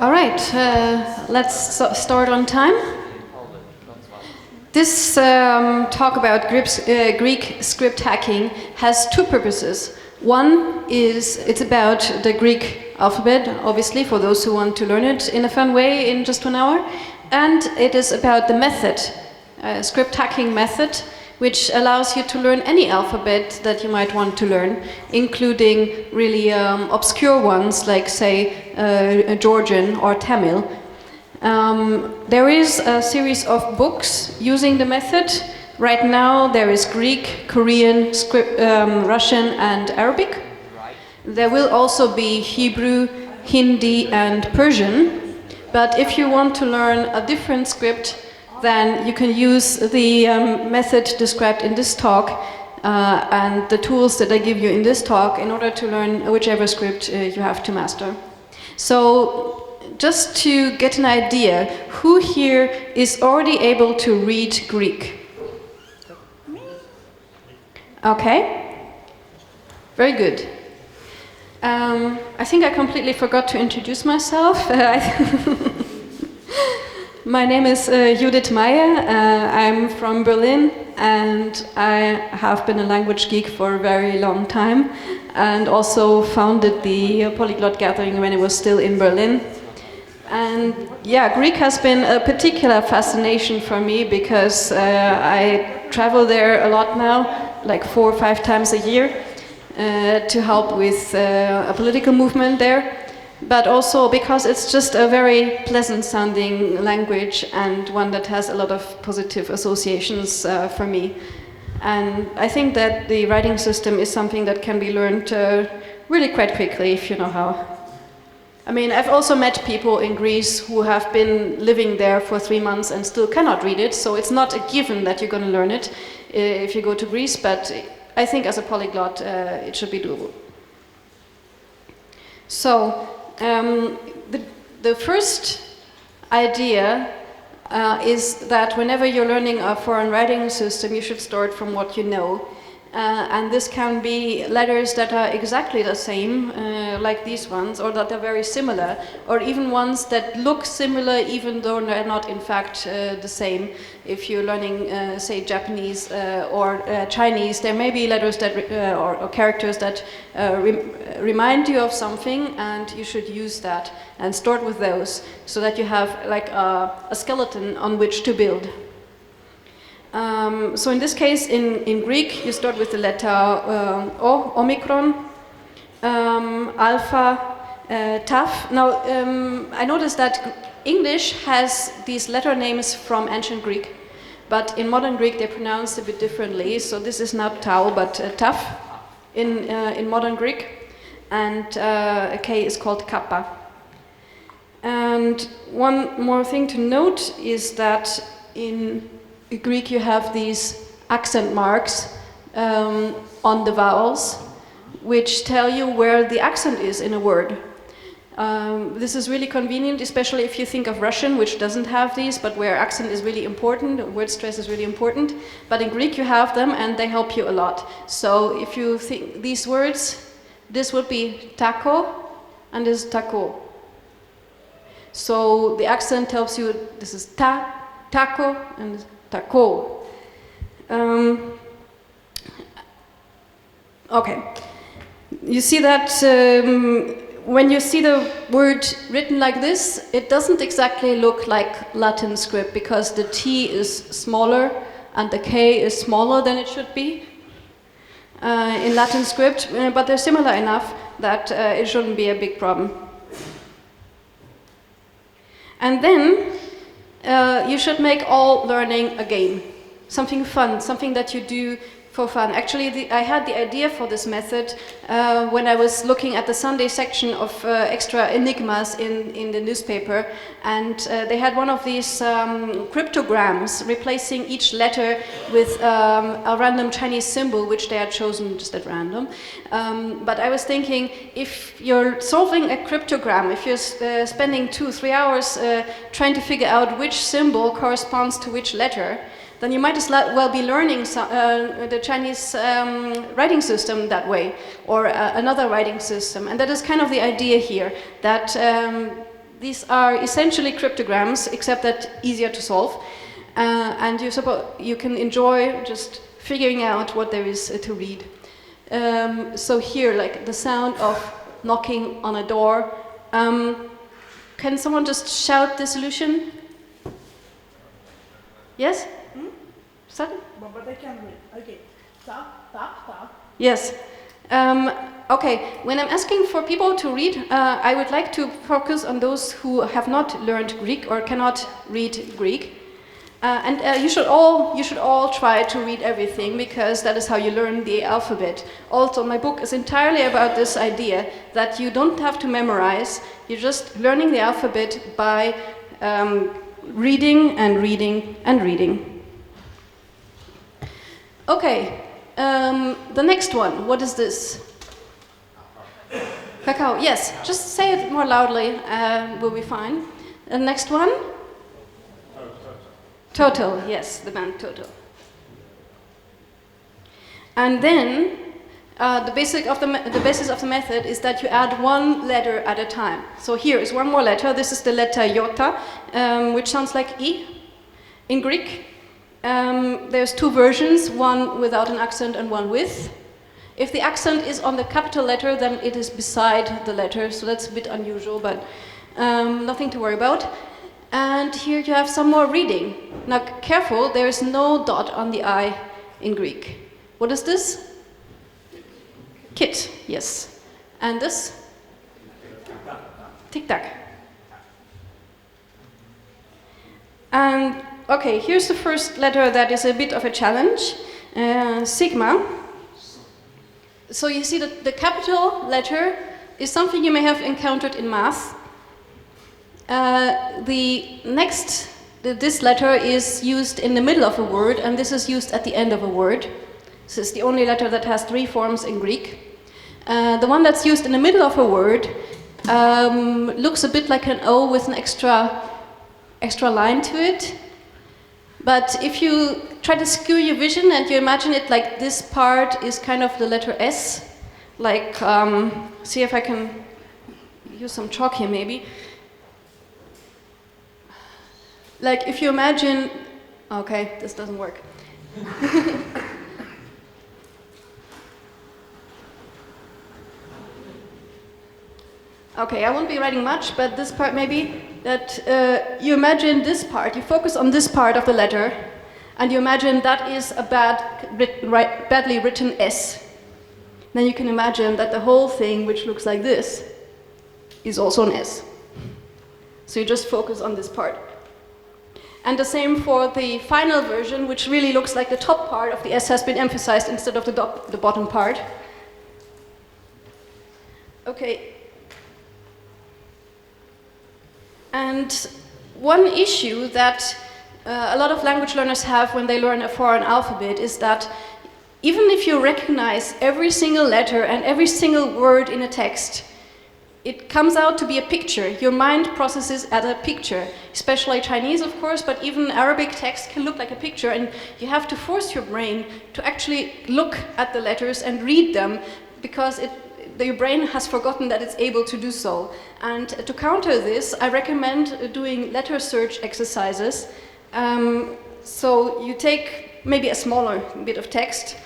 All right, let's start on time. This talk about Greek script hacking has two purposes. One is it's about the Greek alphabet, obviously, for those who want to learn it in a fun way in just 1 hour. And it is about the method, script hacking method, which allows you to learn any alphabet that you might want to learn, including really obscure ones like, say, Georgian or Tamil. There is a series of books using the method. Right now there is Greek, Korean, Russian and Arabic. There will also be Hebrew, Hindi and Persian. But if you want to learn a different script, then you can use the method described in this talk and the tools that I give you in this talk in order to learn whichever script you have to master. So just to get an idea, who here is already able to read Greek? Okay, very good. I think I completely forgot to introduce myself. My name is Judith Meyer. I'm from Berlin and I have been a language geek for a very long time and also founded the Polyglot gathering when it was still in Berlin. And yeah, Greek has been a particular fascination for me because I travel there a lot now, like 4 or 5 times a year, to help with a political movement there. But also because it's just a very pleasant sounding language and one that has a lot of positive associations for me. And I think that the writing system is something that can be learned really quite quickly if you know how. I mean, I've also met people in Greece who have been living there for 3 months and still cannot read it, so it's not a given that you're going to learn it if you go to Greece, but I think as a polyglot it should be doable. So, the first idea is that whenever you're learning a foreign writing system, you should start from what you know. And this can be letters that are exactly the same, like these ones, or that are very similar, or even ones that look similar even though they're not in fact the same. If you're learning, say, Japanese or Chinese, there may be letters that or characters that remind you of something, and you should use that and start with those so that you have like a skeleton on which to build. So in this case, in Greek, you start with the letter O, Omicron, Alpha, Taf. Now, I noticed that English has these letter names from ancient Greek, but in modern Greek they pronounce a bit differently. So this is not Tau, but Taf in modern Greek, and K is called Kappa. And one more thing to note is that in Greek you have these accent marks on the vowels, which tell you where the accent is in a word. This is really convenient, especially if you think of Russian, which doesn't have these, but where accent is really important, word stress is really important. But in Greek you have them and they help you a lot. So if you think these words, this would be taco and this is taco. So the accent tells you this is taco and taco. Okay, you see that when you see the word written like this, it doesn't exactly look like Latin script because the T is smaller and the K is smaller than it should be in Latin script, but they're similar enough that it shouldn't be a big problem. And then you should make all learning a game, something fun, something that you do for fun. Actually, I had the idea for this method when I was looking at the Sunday section of extra enigmas in the newspaper, and they had one of these cryptograms replacing each letter with a random Chinese symbol, which they had chosen just at random. But I was thinking, if you're solving a cryptogram, if you're spending 2-3 hours trying to figure out which symbol corresponds to which letter, then you might as well be learning the Chinese writing system that way, or another writing system. And that is kind of the idea here, that These are essentially cryptograms, except that easier to solve. And you can enjoy just figuring out what there is to read. So here, like the sound of knocking on a door. Can someone just shout the solution? Yes? Start? But I can read. Okay. Tap, tap, tap. Yes. Okay, when I'm asking for people to read, I would like to focus on those who have not learned Greek or cannot read Greek. You should all try to read everything, because that is how you learn the alphabet. Also, my book is entirely about this idea that you don't have to memorize, you're just learning the alphabet by reading and reading and reading. Okay, the next one, what is this? Cacao, yes, just say it more loudly, we'll be fine. The next one? Total, yes, the band Total. And then, the basis of the method is that you add one letter at a time. So here is one more letter, this is the letter iota, which sounds like I in Greek. There's two versions, one without an accent and one with. If the accent is on the capital letter, then it is beside the letter, so that's a bit unusual, but nothing to worry about. And here you have some more reading. Now, careful, there is no dot on the I in Greek. What is this? Kit, yes. And this? Tic-tac. And, okay, here's the first letter that is a bit of a challenge. Sigma. So you see that the capital letter is something you may have encountered in math. This letter is used in the middle of a word, and this is used at the end of a word. This is the only letter that has three forms in Greek. The one that's used in the middle of a word looks a bit like an O with an extra line to it. But if you try to skew your vision and you imagine it like this part is kind of the letter S, like, see if I can use some chalk here maybe. Like if you imagine, okay, this doesn't work. Okay, I won't be writing much, but this part maybe, that you imagine this part, you focus on this part of the letter, and you imagine that is a badly written S. Then you can imagine that the whole thing, which looks like this, is also an S. So you just focus on this part. And the same for the final version, which really looks like the top part of the S has been emphasized instead of the bottom part. Okay. And one issue that a lot of language learners have when they learn a foreign alphabet is that even if you recognize every single letter and every single word in a text, it comes out to be a picture. Your mind processes as a picture, especially Chinese, of course, but even Arabic text can look like a picture, and you have to force your brain to actually look at the letters and read them, because your brain has forgotten that it's able to do so. And to counter this, I recommend doing letter search exercises. So you take maybe a smaller bit of text,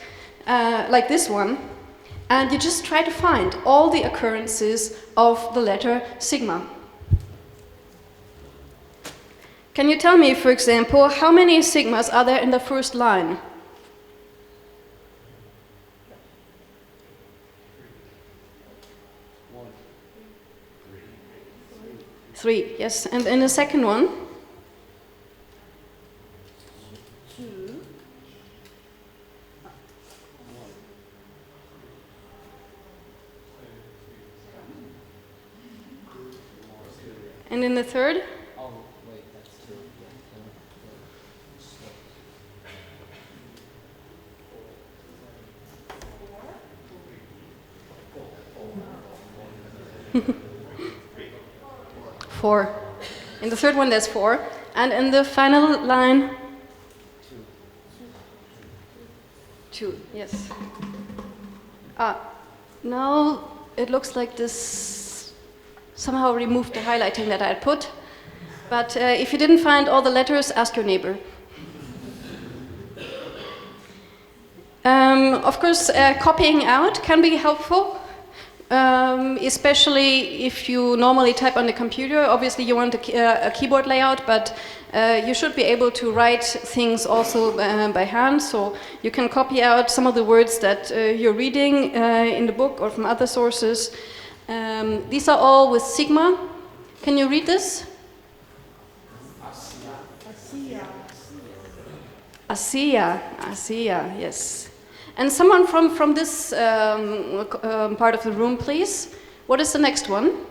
like this one, and you just try to find all the occurrences of the letter sigma. Can you tell me, for example, how many sigmas are there in the first line? 3, yes. And in the second one? 2. And in the third? Oh, wait, that's 2. 4. In the third one there's 4. And in the final line? 2, yes. Now it looks like this somehow removed the highlighting that I had put. But if you didn't find all the letters, ask your neighbor. Of course, copying out can be helpful, especially if you normally type on the computer. Obviously, you want a keyboard layout, but you should be able to write things also by hand, so you can copy out some of the words that you're reading in the book or from other sources. These are all with sigma. Can you read this? Asiya, yes. And someone from this part of the room, please. What is the next one?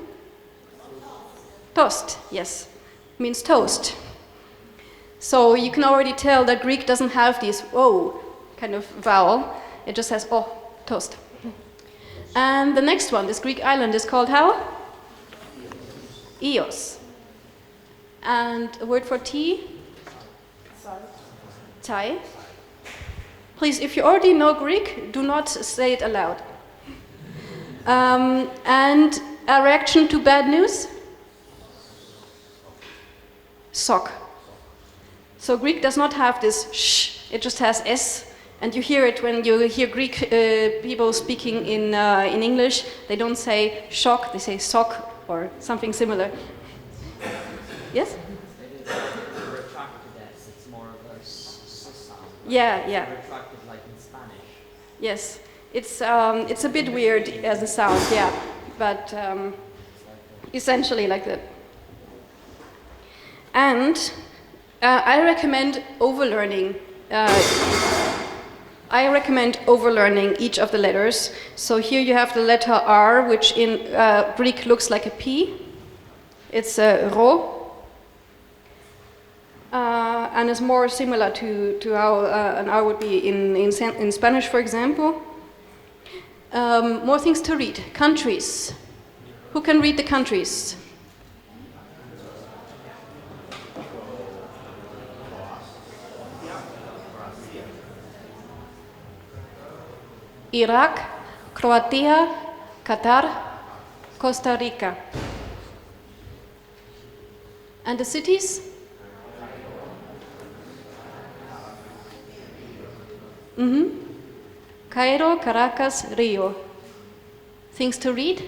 Toast, yes. Means toast. So you can already tell that Greek doesn't have these oh kind of vowel. It just has oh, toast. And the next one, this Greek island, is called how? Ios. And a word for tea? Tai. Please, if you already know Greek, do not say it aloud. And a reaction to bad news? Sok. So Greek does not have this sh, it just has s, and you hear it when you hear Greek people speaking in English. They don't say shock, they say sok or something similar. Yes? It's more of a sound. Yeah. Retracted like in Spanish. Yes, it's a bit weird as a sound, yeah, but essentially like that. And I recommend overlearning. I recommend overlearning each of the letters. So here you have the letter R, which in Greek looks like a P. It's ro. And is more similar to how an R would be in Spanish, for example. More things to read. Countries. Who can read the countries? Iraq, Croatia, Qatar, Costa Rica. And the cities? Cairo, Caracas, Rio. Things to read?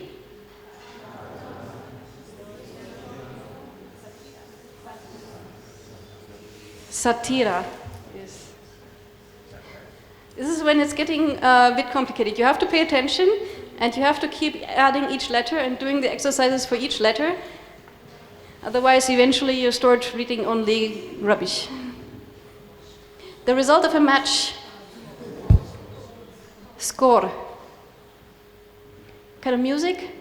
Satira. Yes. This is when it's getting a bit complicated. You have to pay attention and you have to keep adding each letter and doing the exercises for each letter. Otherwise, eventually you start reading only rubbish. The result of a match. Score. Kind of music?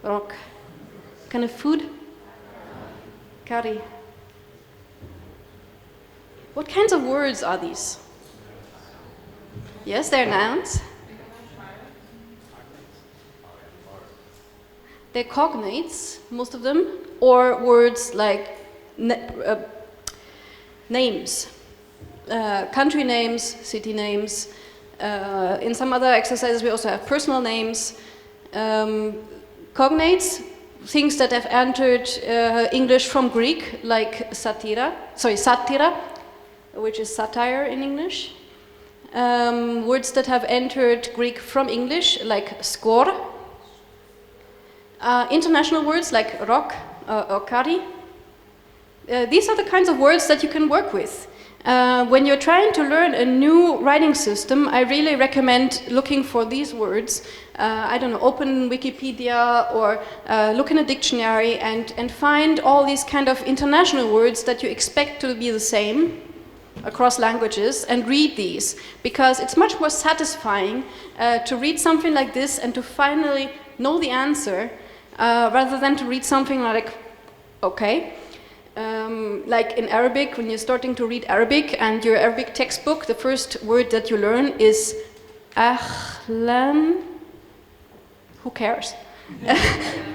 Rock. Kind of food? Curry. What kinds of words are these? Yes, they're nouns. They're cognates, most of them, or words like names. Country names, city names. In some other exercises we also have personal names. Cognates, things that have entered English from Greek, like satira, which is satire in English. Words that have entered Greek from English, like skor. International words like rock or kari. These are the kinds of words that you can work with. When you're trying to learn a new writing system, I really recommend looking for these words. I don't know, open Wikipedia or look in a dictionary and find all these kind of international words that you expect to be the same across languages and read these, because it's much more satisfying to read something like this and to finally know the answer rather than to read something like, okay. Like in Arabic, when you're starting to read Arabic and your Arabic textbook, the first word that you learn is ahlan. Who cares?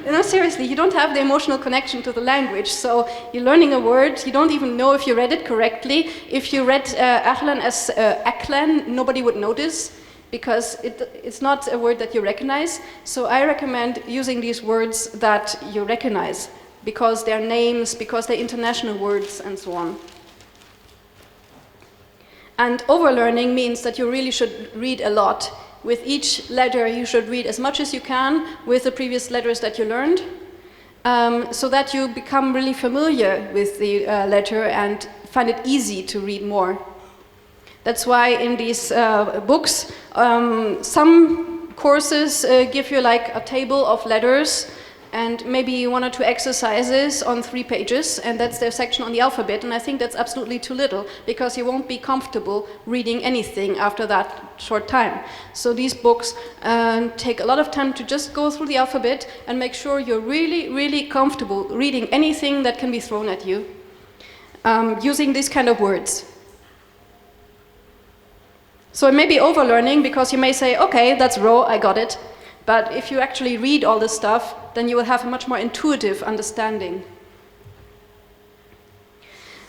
No, seriously, you don't have the emotional connection to the language, so you're learning a word, you don't even know if you read it correctly. If you read ahlan as aklan, nobody would notice. because it's not a word that you recognize. So I recommend using these words that you recognize, because they're names, because they're international words, and so on. And overlearning means that you really should read a lot. With each letter, you should read as much as you can with the previous letters that you learned, so that you become really familiar with the letter and find it easy to read more. That's why in these books, some courses give you like a table of letters and maybe 1 or 2 exercises on 3 pages, and that's their section on the alphabet, and I think that's absolutely too little, because you won't be comfortable reading anything after that short time. So these books take a lot of time to just go through the alphabet and make sure you're really, really comfortable reading anything that can be thrown at you, using these kind of words. So it may be overlearning, because you may say, okay, that's raw, I got it. But if you actually read all this stuff, then you will have a much more intuitive understanding.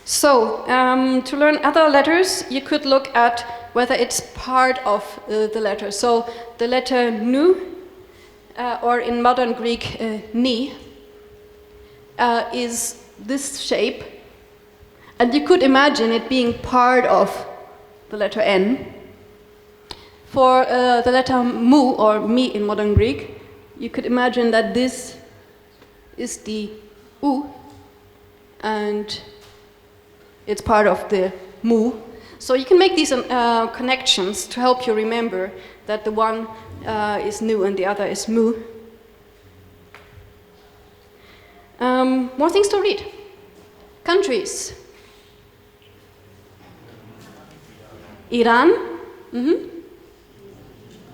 So, to learn other letters, you could look at whether it's part of the letter. So, the letter nu, or in modern Greek, ni, is this shape. And you could imagine it being part of the letter n. For the letter mu, or mi in modern Greek, you could imagine that this is the u, and it's part of the mu. So you can make these connections to help you remember that the one is nu and the other is mu. More things to read. Countries. Iran.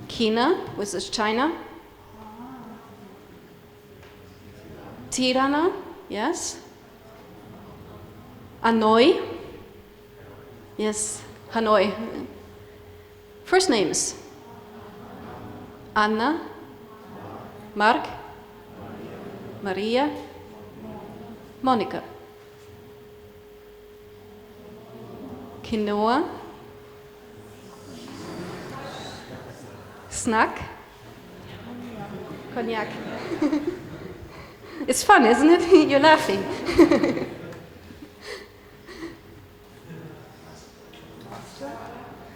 China, which is China. Tirana, yes. Hanoi, yes, Hanoi. First names. Anna, Mark, Maria, Monica. Quinoa, snack, cognac. It's fun, isn't it? You're laughing.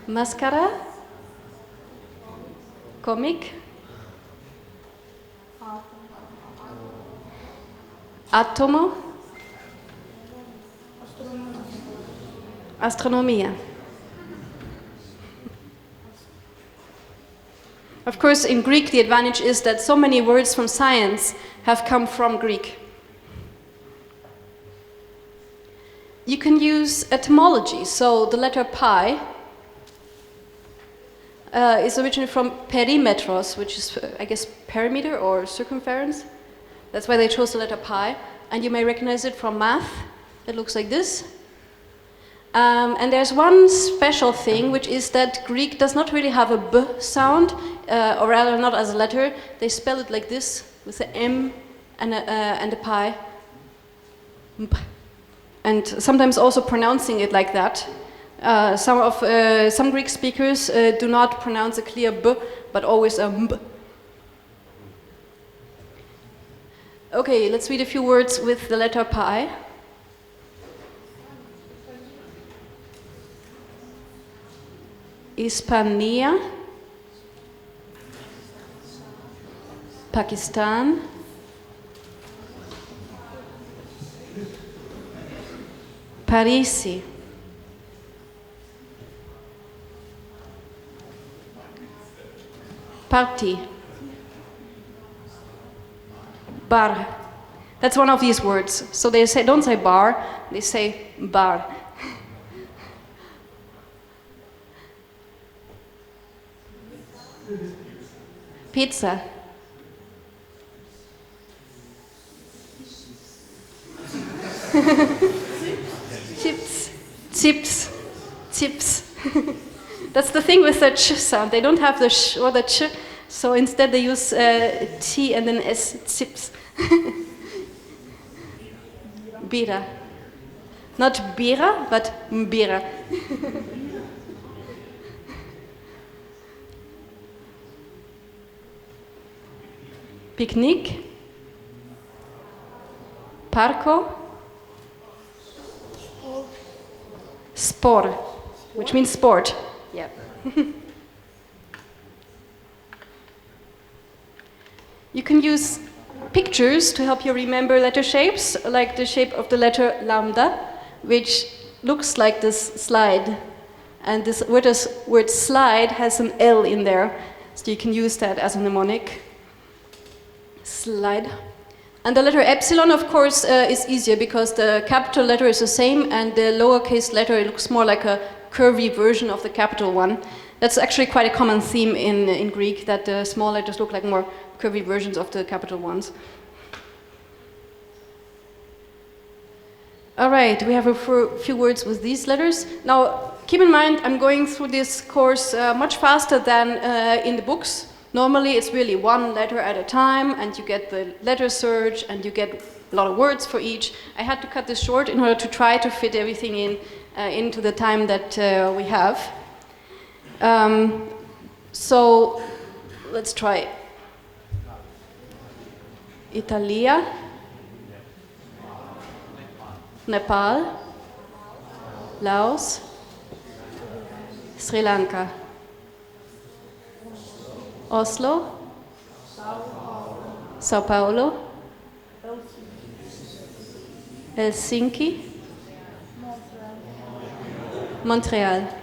Mascara, comic, atomo, astronomia. Of course, in Greek, the advantage is that so many words from science have come from Greek. You can use etymology. So the letter pi is originally from perimetros, which is, I guess, perimeter or circumference. That's why they chose the letter pi. And you may recognize it from math. It looks like this. And there's one special thing, which is that Greek does not really have a b sound, or rather not as a letter. They spell it like this, with the m and a pi. And sometimes also pronouncing it like that. Some Greek speakers do not pronounce a clear b, but always a mb. Okay, let's read a few words with the letter pi. Hispania, Pakistan, Parisi, party, bar. That's one of these words. So they say, don't say bar, they say bar. Pizza. Chips. That's the thing with the ch sound. They don't have the sh or the ch, so instead they use t and then s. Chips. Bira. Not bira, but mbira. picnic, parko, spor, which means sport. Yeah. You can use pictures to help you remember letter shapes, like the shape of the letter lambda, which looks like this slide. And this word slide has an L in there, so you can use that as a mnemonic. Slide. And the letter epsilon, of course, is easier because the capital letter is the same and the lowercase letter looks more like a curvy version of the capital one. That's actually quite a common theme in Greek, that the small letters look like more curvy versions of the capital ones. All right, we have a few words with these letters. Now, keep in mind, I'm going through this course much faster than in the books. Normally, it's really one letter at a time, and you get the letter search, and you get a lot of words for each. I had to cut this short in order to try to fit everything in into the time that we have. So, let's try. Italia, Nepal, Laos, Sri Lanka, Oslo, Sao Paulo, Helsinki, Montreal,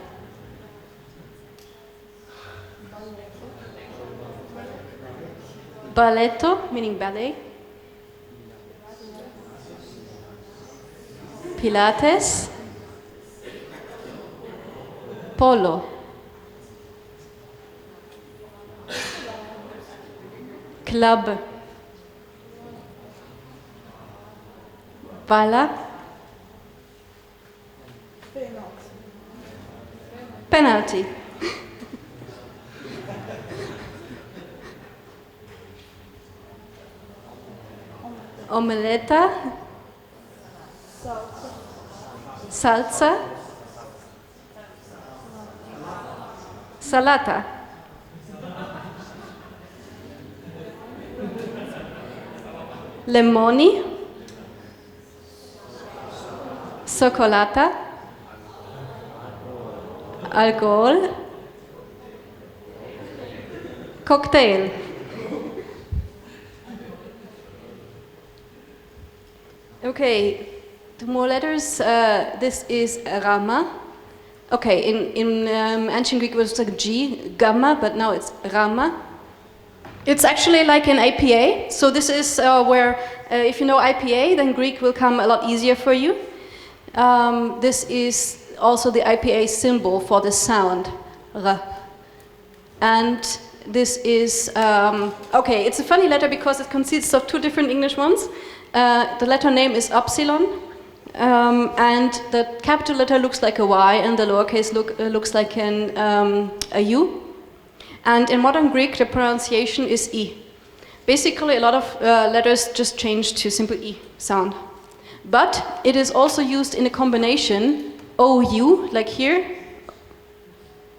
Balletto, meaning ballet, Pilates, Polo, Club, Bala, Penalty. Omeletta, salsa, salata, lemoni, cioccolata, alcohol, cocktail. Okay, two more letters. This is Rama. Okay, in ancient Greek it was like G, gamma, but now it's Rama. It's actually like an IPA. So this is where, if you know IPA, then Greek will come a lot easier for you. This is also the IPA symbol for the sound, R. And this is, okay, it's a funny letter because it consists of two different English ones. The letter name is Upsilon, and the capital letter looks like a Y, and the lowercase looks like a U. And in modern Greek, the pronunciation is E. Basically, a lot of letters just change to simple E sound. But it is also used in a combination, OU, like here,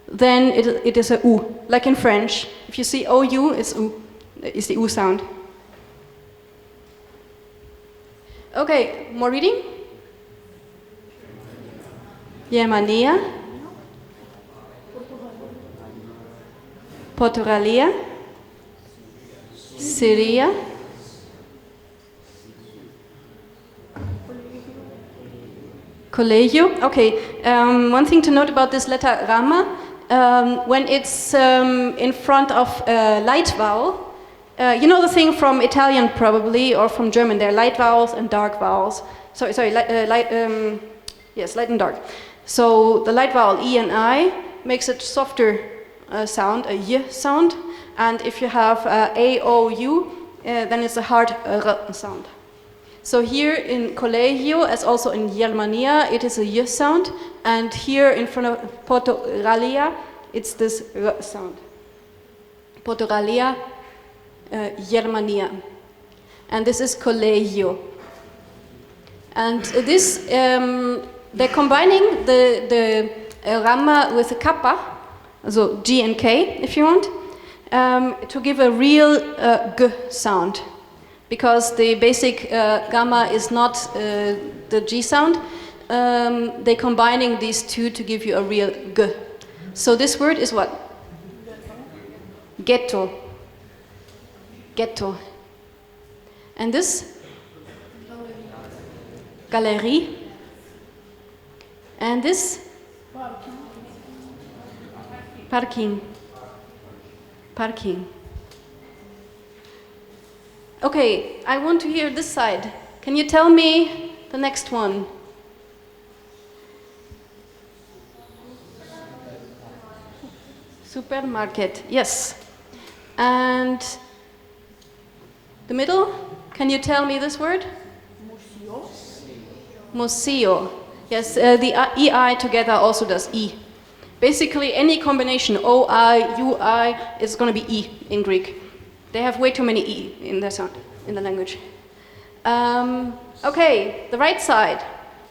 then it is a U, like in French. If you see OU, it's U, it's the U sound. Okay, more reading. Germania, Portugalia, Syria, Colegio. Okay, one thing to note about this letter Rama, when it's in front of a light vowel, you know the thing from Italian probably, or from German, there are light vowels and dark vowels. Sorry, yes, light and dark. So the light vowel E and I makes it softer sound, a Y sound, and if you have A, O, U, then it's a hard R sound. So here in Colegio, as also in Germania, it is a Y sound, and here in front of Portugalia, it's this R sound. Portugalia, Germania. And this is Colegio. And this, they're combining the Rama with a kappa, so G and K, if you want. to give a real g sound, because the basic gamma is not the G sound. They're combining these two to give you a real g. So this word is what? Ghetto. Ghetto. And this? Galerie. And this? Parking. Parking. Okay, I want to hear this side. Can you tell me the next one? Supermarket, yes. And the middle? Can you tell me this word? Museo. Museo. Yes, the EI together also does E. Basically, any combination O-I, U-I is going to be E in Greek. They have way too many E in their sound, in the language. Okay, the right side.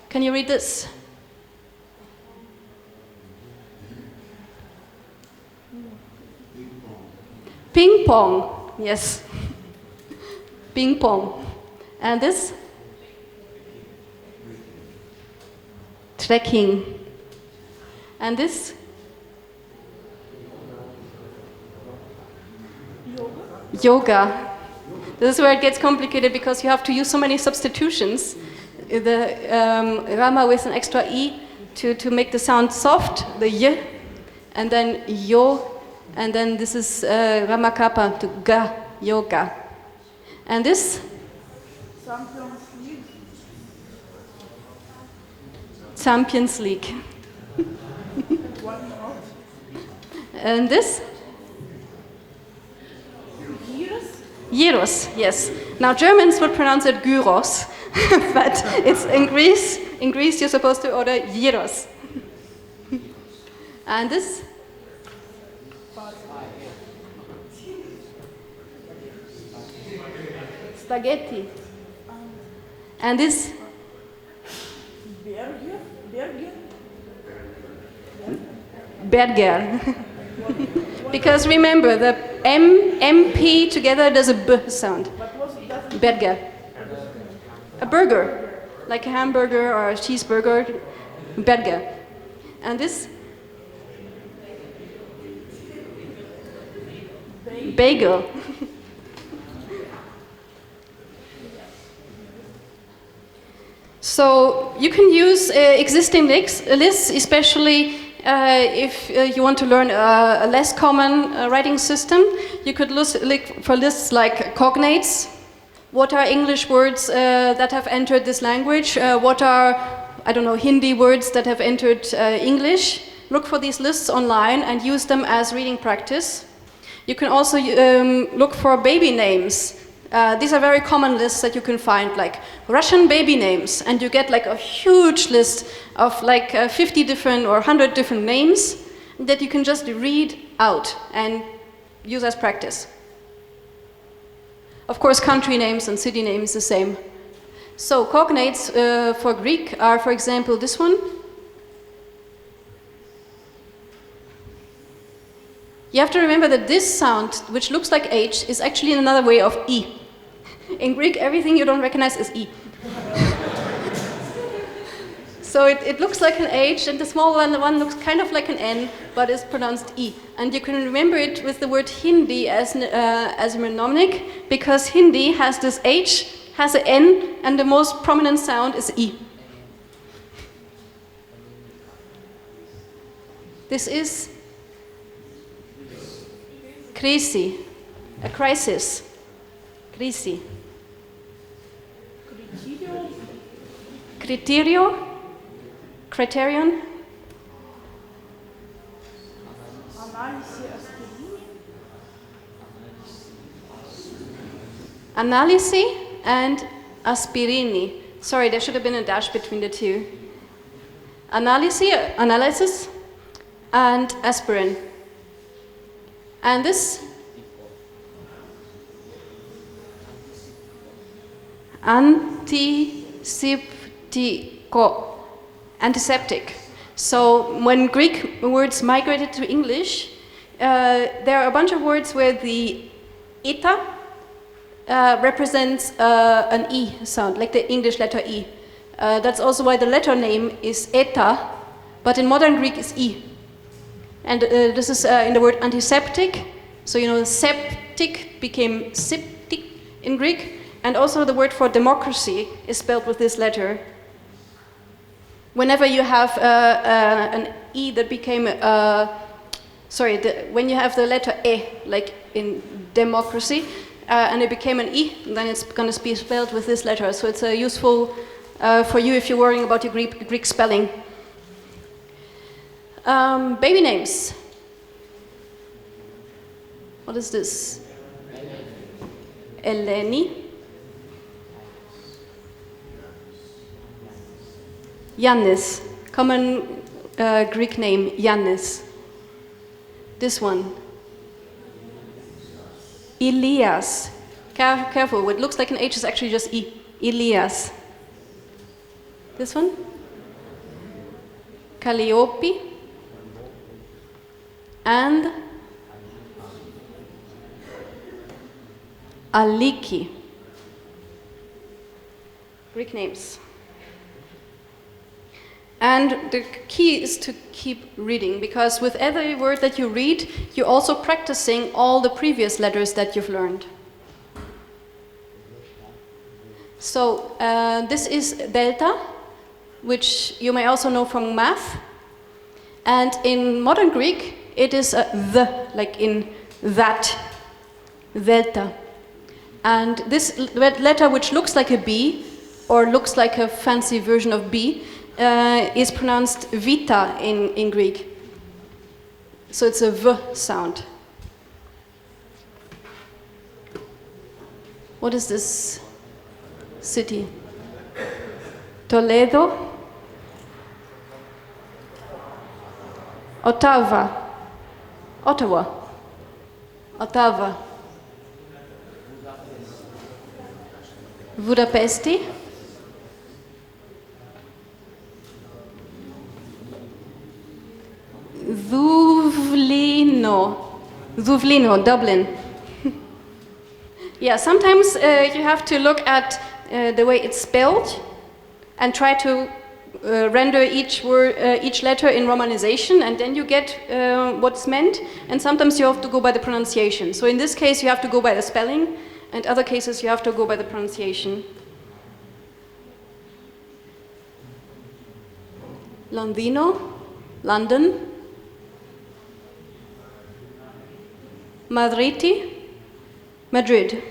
Can you read this? Ping pong, yes. Ping pong. And this? Trekking. And this? Yoga. This is where it gets complicated because you have to use so many substitutions. The Rama with an extra E to make the sound soft, the Y, and then Yo, and then this is Rama Kappa to Ga, Yoga. And this? Champions League. Champions League. Why not? And this? Gyros. Gyros, yes. Now Germans would pronounce it gyros, but it's in Greece. In Greece, you're supposed to order gyros. And this? Spaghetti. And this? Burger. Burger. Burger. Because remember, the MP together does a B sound. What was that? Burger. A burger. Like a hamburger or a cheeseburger. Burger. And this? Bagel. So you can use existing lists, especially if you want to learn a less common writing system. You could look for lists like cognates. What are English words that have entered this language? What are, I don't know, Hindi words that have entered English? Look for these lists online and use them as reading practice. You can also look for baby names. These are very common lists that you can find, like Russian baby names, and you get like a huge list of like 50 different or 100 different names that you can just read out and use as practice. Of course, country names and city names the same. So cognates for Greek are, for example, this one. You have to remember that this sound, which looks like H, is actually another way of E. In Greek, everything you don't recognize is E. So it looks like an H, and the small one looks kind of like an N, but is pronounced E. And you can remember it with the word Hindi as a mnemonic, because Hindi has this H, has an N, and the most prominent sound is E. This is Krisi, a crisis. Krisi. Criterio. Criterion. Analisi and aspirini. Sorry, there should have been a dash between the two. Analysis, and aspirin. And this? Antiseptic. So when Greek words migrated to English, there are a bunch of words where the eta represents an E sound, like the English letter E. That's also why the letter name is eta, but in modern Greek is E. And this is in the word antiseptic. So you know, septic became septic in Greek. And also the word for democracy is spelled with this letter. Whenever you have an E that became, when you have the letter E, like in democracy, and it became an E, then it's going to be spelled with this letter. So it's useful for you if you're worrying about your Greek spelling. Baby names. What is this? Eleni. Yanis. Common Greek name, Yanis. This one. Elias. Careful, what looks like an H is actually just E. Elias. This one. Calliope. And Aliki. Greek names. And the key is to keep reading, because with every word that you read, you're also practicing all the previous letters that you've learned. So this is delta, which you may also know from math. And in modern Greek, it is the, like in that, delta. And this letter, which looks like a B, or looks like a fancy version of B, is pronounced vita in Greek. So it's a V sound. What is this city? Toledo? Ottawa. Ottawa. Ottawa. Budapesti. Dublin, Dublin. Yeah, sometimes you have to look at the way it's spelled and try to render each word, each letter in romanization, and then you get what's meant. And sometimes you have to go by the pronunciation. So in this case, you have to go by the spelling, and other cases you have to go by the pronunciation. Londino, London. Madriti, Madrid.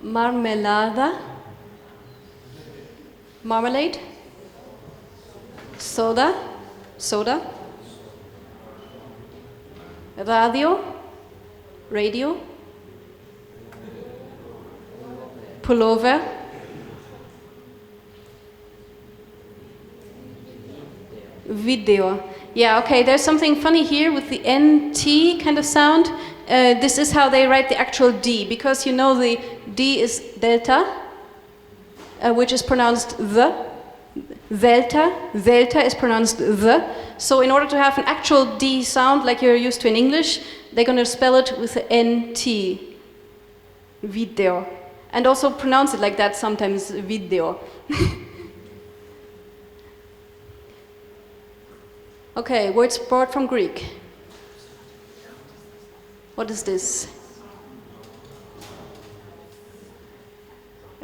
Marmelada, marmalade. Soda, soda. Radio, radio. Pullover. Video. Yeah, okay, there's something funny here with the NT kind of sound. This is how they write the actual D, because you know the D is delta, which is pronounced the. Delta is pronounced the. So in order to have an actual D sound like you're used to in English, they're going to spell it with the NT. Video. And also pronounce it like that sometimes, video. Okay, words brought from Greek. What is this?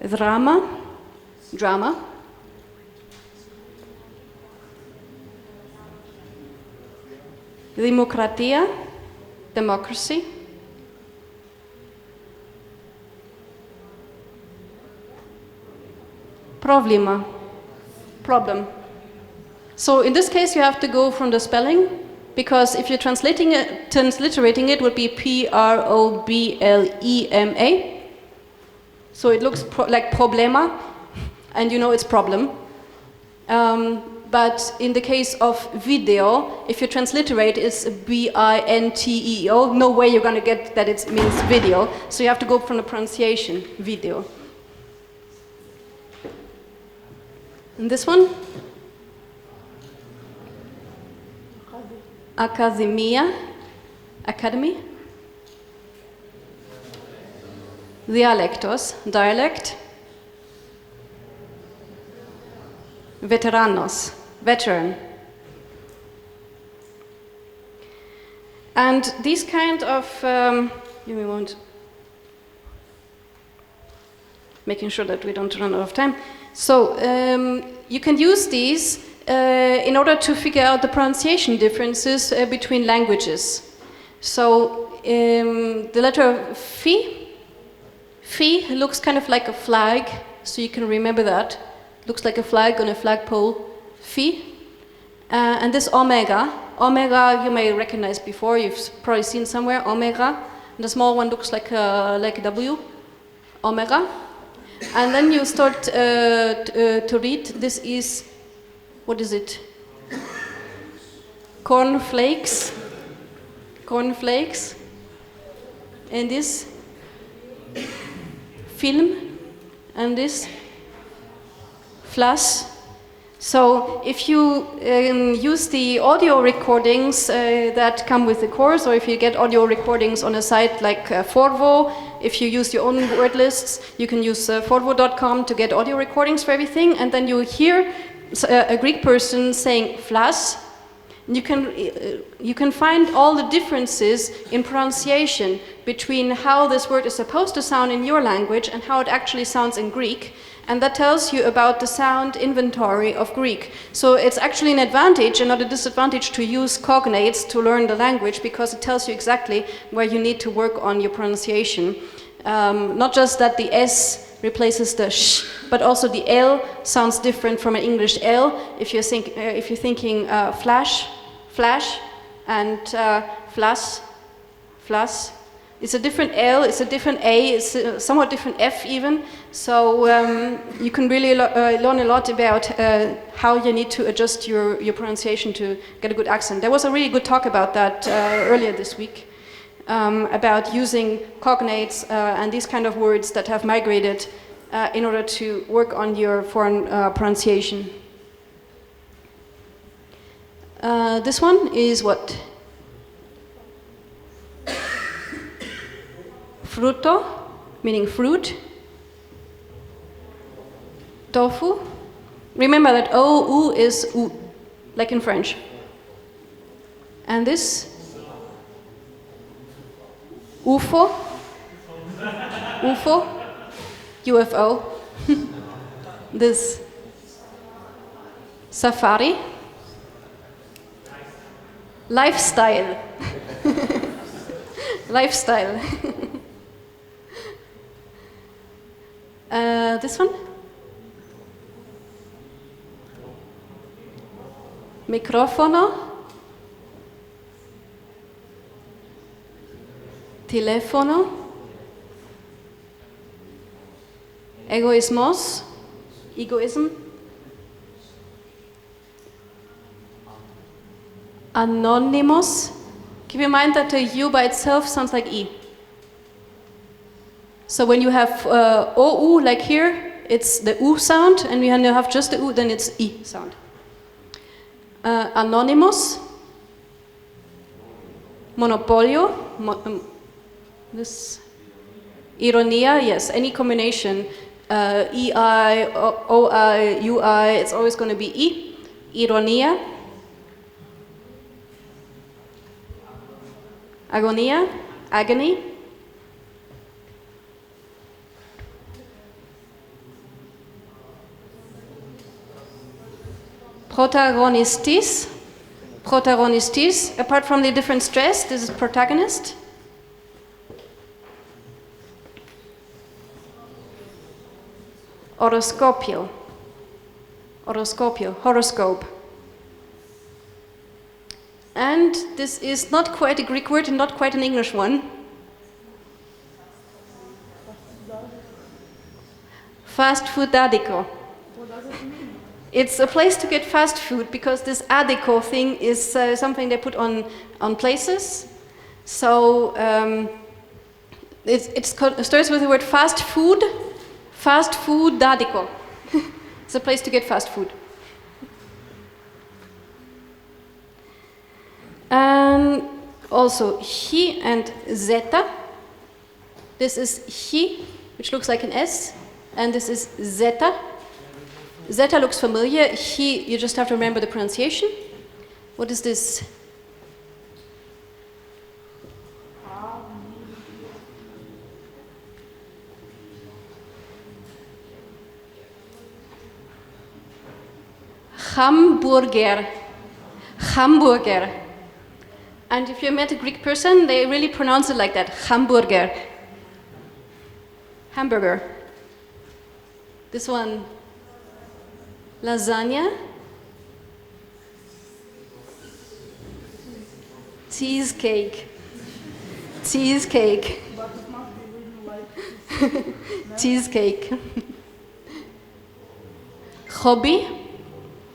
Drama, drama. Δημοκρατία, democracy. Πρόβλημα, problem. So in this case, you have to go from the spelling, because if you're transliterating it would be P-R-O-B-L-E-M-A. So it looks like problema, and you know it's problem. But in the case of video, if you transliterate, it's B-I-N-T-E-O. No way you're going to get that it means video. So you have to go from the pronunciation, video. And this one? Academia, academy. Dialectos, dialect. Veteranos, veteran. And these kind of, give me a moment, making sure that we don't run out of time. So you can use these in order to figure out the pronunciation differences between languages. So the letter Phi looks kind of like a flag, so you can remember that. Looks like a flag on a flagpole, Phi. And this omega you may recognize before, you've probably seen somewhere, omega. And the small one looks like a W, omega. And then you start to read, this is, what is it? Cornflakes. And this film, and this flash. So if you use the audio recordings that come with the course, or if you get audio recordings on a site like Forvo, if you use your own word lists, you can use forvo.com to get audio recordings for everything, and then you hear a Greek person saying flash. You can find all the differences in pronunciation between how this word is supposed to sound in your language and how it actually sounds in Greek. And that tells you about the sound inventory of Greek. So it's actually an advantage and not a disadvantage to use cognates to learn the language, because it tells you exactly where you need to work on your pronunciation. Not just that the S replaces the sh, but also the L sounds different from an English L. If you're thinking flash, and flash. It's a different L, it's a different A, it's a somewhat different F even. So you can really learn a lot about how you need to adjust your pronunciation to get a good accent. There was a really good talk about that earlier this week, about using cognates and these kind of words that have migrated in order to work on your foreign pronunciation. This one is what? Fruto, meaning fruit. Tofu. Remember that O, U is U, like in French. And this? UFO. UFO. This? Safari. Lifestyle. Lifestyle. This one? Microfono. Telefono. Egoismos. Egoism. Anonymous. Keep in mind that the U by itself sounds like E. So when you have OU, like here, it's the U sound, and when you have just the U, then it's E sound. Anonymous. Monopolio. This. Ironia, yes, any combination. EI, OI, UI, it's always going to be E. Ironia. Agonia, agony. Protagonistis. Apart from the different stress, this is protagonist. Horoscope. And this is not quite a Greek word and not quite an English one. Fast food adiko. What does it mean? It's a place to get fast food, because this adiko thing is something they put on places. So it starts with the word fast food adiko. It's a place to get fast food. And also he and zeta. This is he, which looks like an S, and this is zeta. Zeta looks familiar. He, you just have to remember the pronunciation. What is this? Hamburger. Hamburger. And if you met a Greek person, they really pronounce it like that. Hamburger. Hamburger. This one. Lasagna. Cheesecake. Cheesecake. But it must be written like Cheesecake. Hobby.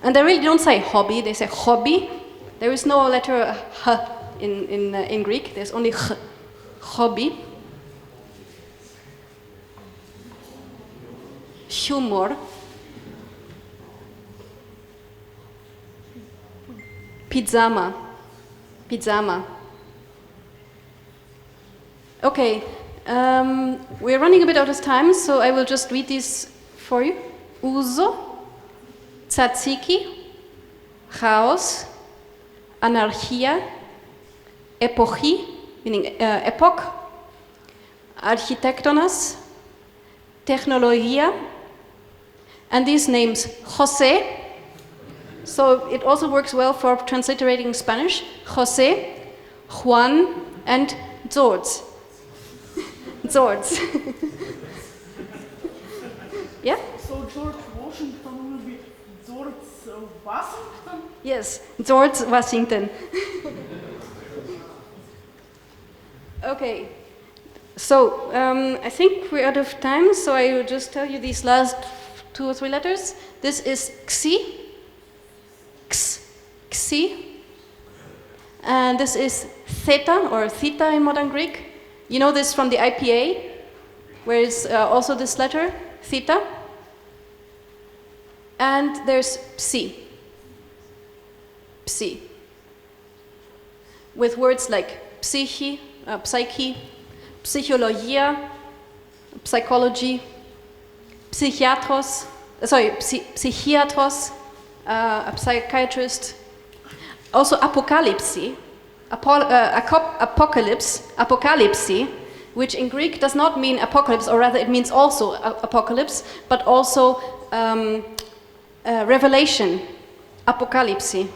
And they really don't say hobby, they say hobby. There is no letter h in Greek, there's only h. Hobby. Humor. Pizzama. Pizzama. Okay, we're running a bit out of time, so I will just read these for you. Uso, tzatziki, chaos, anarchia, epochi, meaning epoch, architectonas, technologia, and these names, Jose. So it also works well for transliterating Spanish. Jose, Juan, and George. George. Yeah? So George Washington will be George Washington? Yes, George Washington. Okay. So I think we're out of time, so I will just tell you these last 2 or 3 letters. This is xi. Xi, and this is theta or theta in modern Greek. You know this from the IPA, where it's also this letter, theta. And there's psi, psi, with words like psyche, psyche, psychologia, psychology, psychiatros, psychiatros, a psychiatrist. Also apocalypse, apocalypse, apocalypse, which in Greek does not mean apocalypse, or rather it means also apocalypse, but also revelation, apocalypse,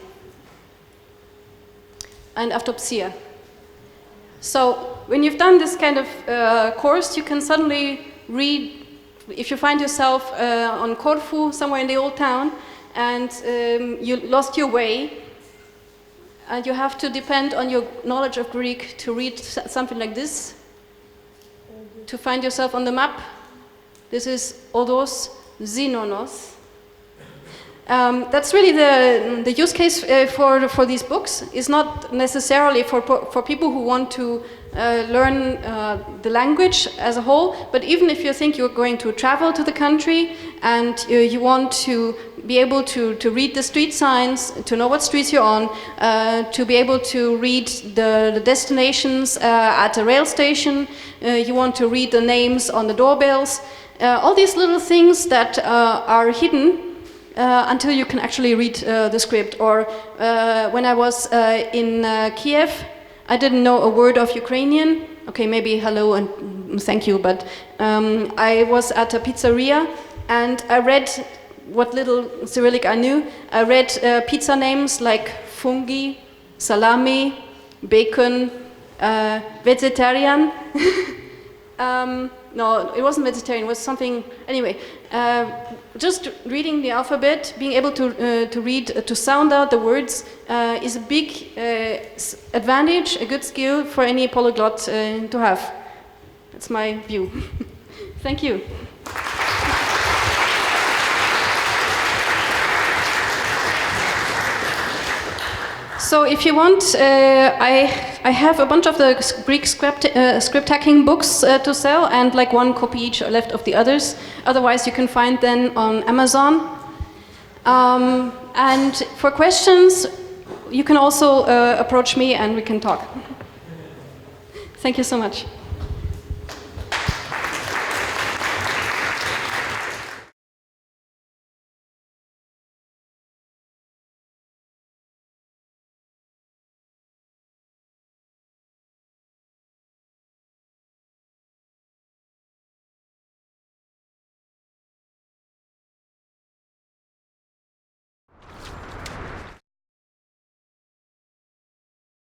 and autopsia. So when you've done this kind of course, you can suddenly read, if you find yourself on Corfu, somewhere in the old town, and you lost your way, and you have to depend on your knowledge of Greek to read something like this, to find yourself on the map. This is Odos Zinonos. That's really the use case for these books. It's not necessarily for people who want to learn the language as a whole, but even if you think you're going to travel to the country and you want to be able to read the street signs, to know what streets you're on, to be able to read the destinations at a rail station, you want to read the names on the doorbells, all these little things that are hidden until you can actually read the script. Or when I was in Kiev, I didn't know a word of Ukrainian. Okay, maybe hello and thank you, but I was at a pizzeria and I read what little Cyrillic I knew. I read pizza names like fungi, salami, bacon, vegetarian. No, it wasn't vegetarian, it was something, anyway. Just reading the alphabet, being able to read, to sound out the words is a big advantage, a good skill for any polyglot to have. That's my view. Thank you. So if you want, I have a bunch of the Greek script hacking books to sell, and like 1 copy each left of the others. Otherwise, you can find them on Amazon. And for questions, you can also approach me and we can talk. Thank you so much.